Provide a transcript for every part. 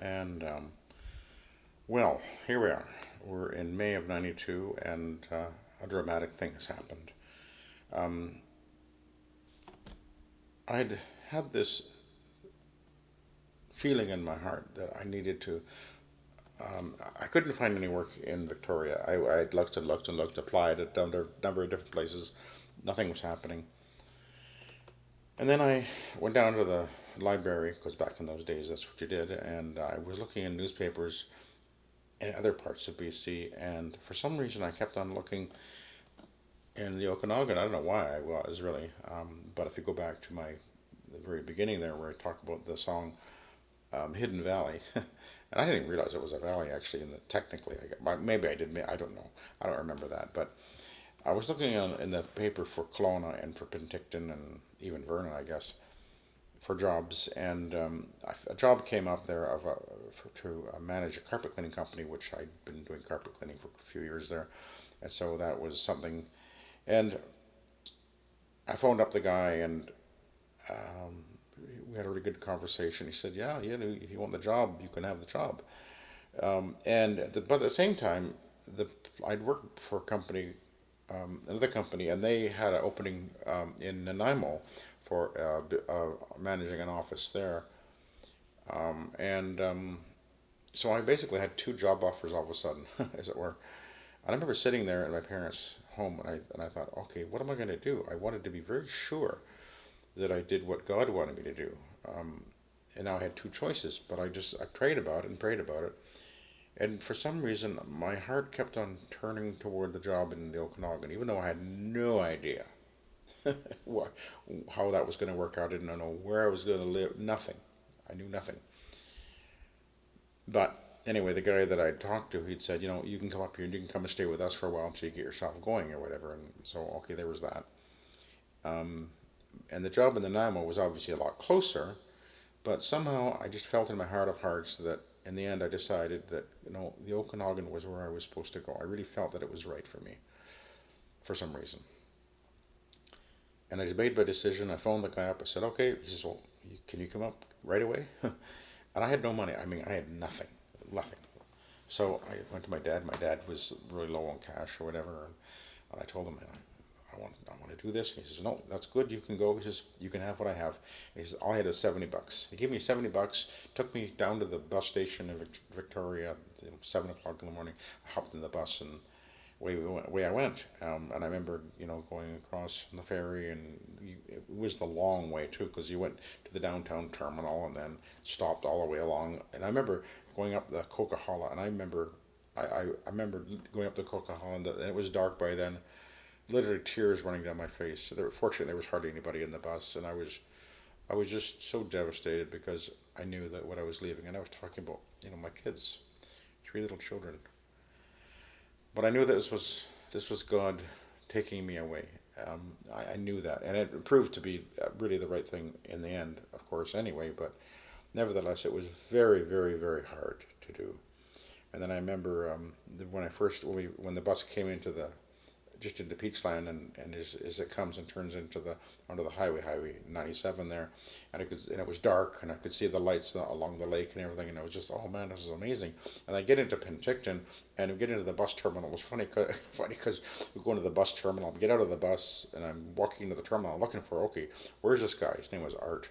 And well, here we are. We're in May of '92, and a dramatic thing has happened. Um, I'd had this feeling in my heart that I needed to. I couldn't find any work in Victoria. I'd looked and looked and looked, applied at a number of different places. Nothing was happening. And then I went down to the library, because back in those days that's what you did, and I was looking in newspapers in other parts of BC, and for some reason I kept on looking in the Okanagan. I don't know why I was really, but if you go back to the very beginning there, where I talk about the song Hidden Valley, and I didn't even realize it was a valley actually. Technically, maybe I did. I don't know. I don't remember that, but I was looking in the paper for Kelowna and for Penticton and even Vernon, I guess, for jobs, and a job came up there to manage a carpet cleaning company, which I'd been doing carpet cleaning for a few years there, and so that was something. And I phoned up the guy, and um, we had a really good conversation. He said, "Yeah, if you want the job, you can have the job." But at the same time, the I'd worked for a company, another company, and they had an opening in Nanaimo for managing an office there. And So I basically had two job offers all of a sudden, as it were. And I remember sitting there at my parents' home, and I thought, okay, what am I going to do? I wanted to be very sure that I did what God wanted me to do. Um, and now I had two choices, but I prayed about it and prayed about it. And for some reason, my heart kept on turning toward the job in the Okanagan, even though I had no idea how that was going to work out. I didn't know where I was going to live. Nothing. I knew nothing. But anyway, the guy that I talked to, he'd said, you can come up here and you can come and stay with us for a while until you get yourself going or whatever. And so, okay, there was that. Um, and the job in the Nanaimo was obviously a lot closer, but somehow I just felt in my heart of hearts that in the end I decided that, the Okanagan was where I was supposed to go. I really felt that it was right for me for some reason. And I made my decision. I phoned the guy up. I said, okay. He says, well, can you come up right away? And I had no money. I mean, I had nothing, nothing. So I went to my dad. My dad was really low on cash or whatever, and I told him, I want to do this. And he says, no, that's good. You can go. He says, you can have what I have. And he says, all I had is $70. He gave me $70, took me down to the bus station in Victoria, 7 o'clock in the morning. I hopped in the bus and away I went. And I remember, going across the ferry, and it was the long way too, because you went to the downtown terminal and then stopped all the way along. And I remember going up the Coquihalla, and I remember going up the Coquihalla, and it was dark by then. Literally tears running down my face. Fortunately, there was hardly anybody in the bus, and I was just so devastated because I knew that what I was leaving, and I was talking about, my kids, three little children. But I knew that this was God taking me away. I knew that, and it proved to be really the right thing in the end, of course. Anyway, but nevertheless, it was very, very, very hard to do. And then I remember when I first when the bus came into the just into Peachland, and as it comes and turns into the onto the Highway 97 there, and it was dark, and I could see the lights along the lake and everything, and it was just, oh man, this is amazing. And I get into Penticton, and we get into the bus terminal. It was funny, funny because we go into the bus terminal, we get out of the bus, and I'm walking into the terminal looking for, okay, where's this guy? His name was Art.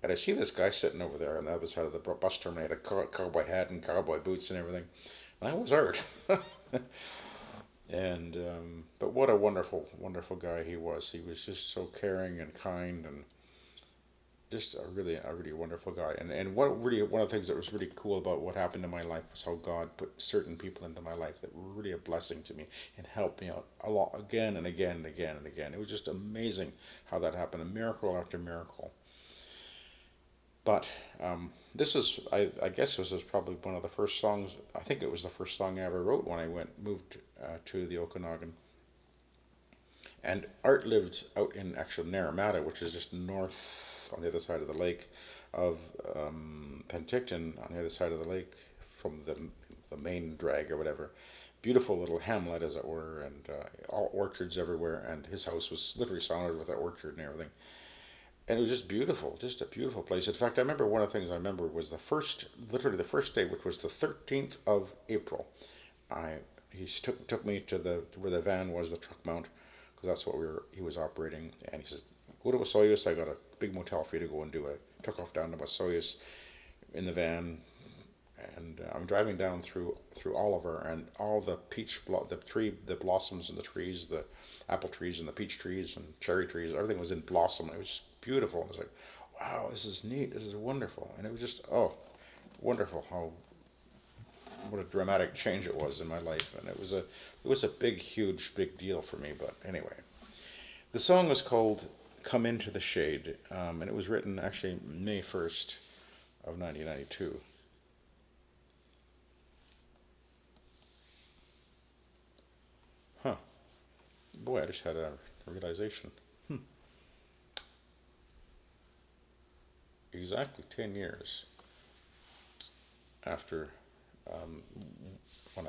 And I see this guy sitting over there on the other side of the bus terminal. He had a cowboy hat and cowboy boots and everything. And that was Art. And but what a wonderful, wonderful guy he was. He was just so caring and kind, and just a really wonderful guy. And what really one of the things that was really cool about what happened in my life was how God put certain people into my life that were really a blessing to me and helped me out a lot, again and again and again and again. It was just amazing how that happened, a miracle after miracle. But this was, I guess this was probably one of the first songs. I think it was the first song I ever wrote when I moved to the Okanagan. And Art lived out in actual Naramata, which is just north on the other side of the lake of Penticton, on the other side of the lake from the main drag or whatever. Beautiful little hamlet, as it were, and all orchards everywhere. And his house was literally surrounded with an orchard and everything. And it was just beautiful, just a beautiful place. In fact, I remember one of the things I remember was literally the first day, which was the 13th of April. I he took me to the where the van was, the truck mount, because that's what he was operating. And he says, "Go to Osoyoos. I got a big motel for you to go and do it." Took off down to Osoyoos in the van, and I'm driving down through Oliver, and all the the blossoms in the trees, the apple trees and the peach trees and cherry trees, everything was in blossom. It was beautiful. And I was like, wow, this is neat. This is wonderful. And it was just, wonderful how what a dramatic change it was in my life. And it was a big, huge, big deal for me. But anyway, the song was called "Come Into the Shade," and it was written actually May 1st of 1992. Huh. Boy, I just had a realization. Exactly 10 years after um, when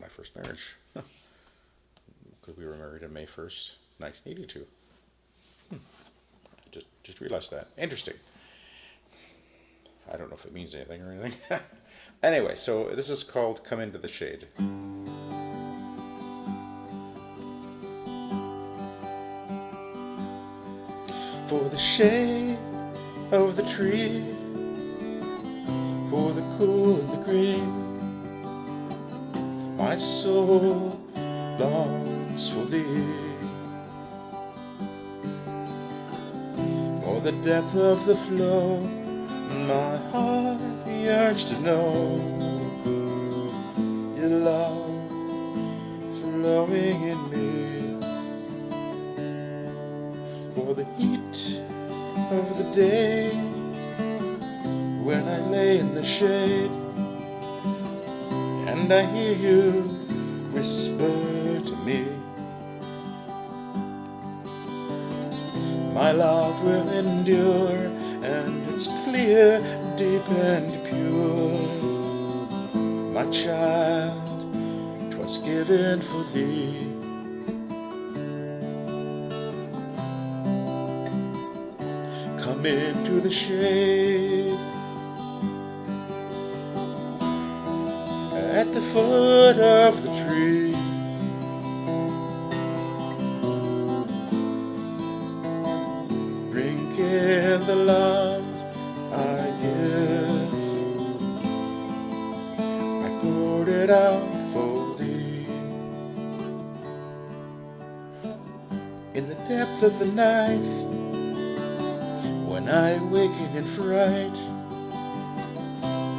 my first marriage, because we were married on May 1st, 1982. Just realized that. Interesting. I don't know if it means anything or anything. Anyway, so this is called "Come Into the Shade." For the shade of the tree, for the cool and the green, my soul longs for thee. For the depth of the flow, my heart yearns to know your love flowing in me. For the heat of the day, when I lay in the shade and I hear you whisper to me, my love will endure, and it's clear, deep and pure. My child, 'twas given for thee. Come into the shade at the foot of the tree. Drink in the love I give. I poured it out for thee. In the depth of the night, when I waken in fright,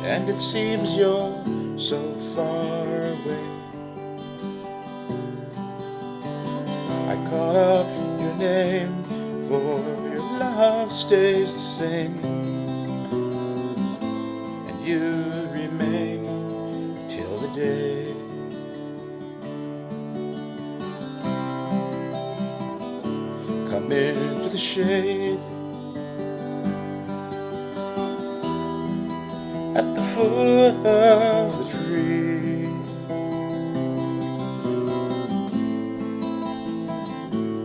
and it seems you're so far away, I call out your name, for your love stays the same, and you remain till the day. Come into the shade at the foot of the tree.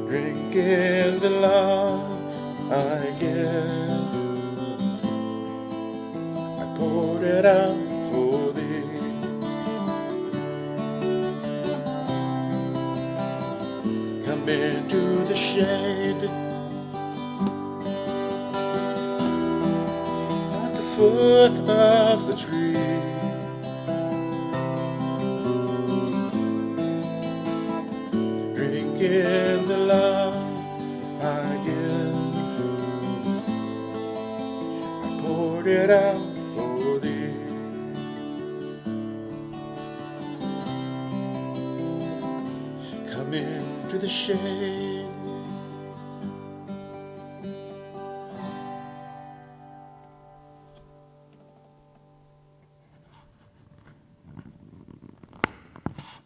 Drink in the love I give. I poured it out for thee. Come into the shade at the foot of the tree. Drink in the love I give. I poured it out for thee. Come into the shade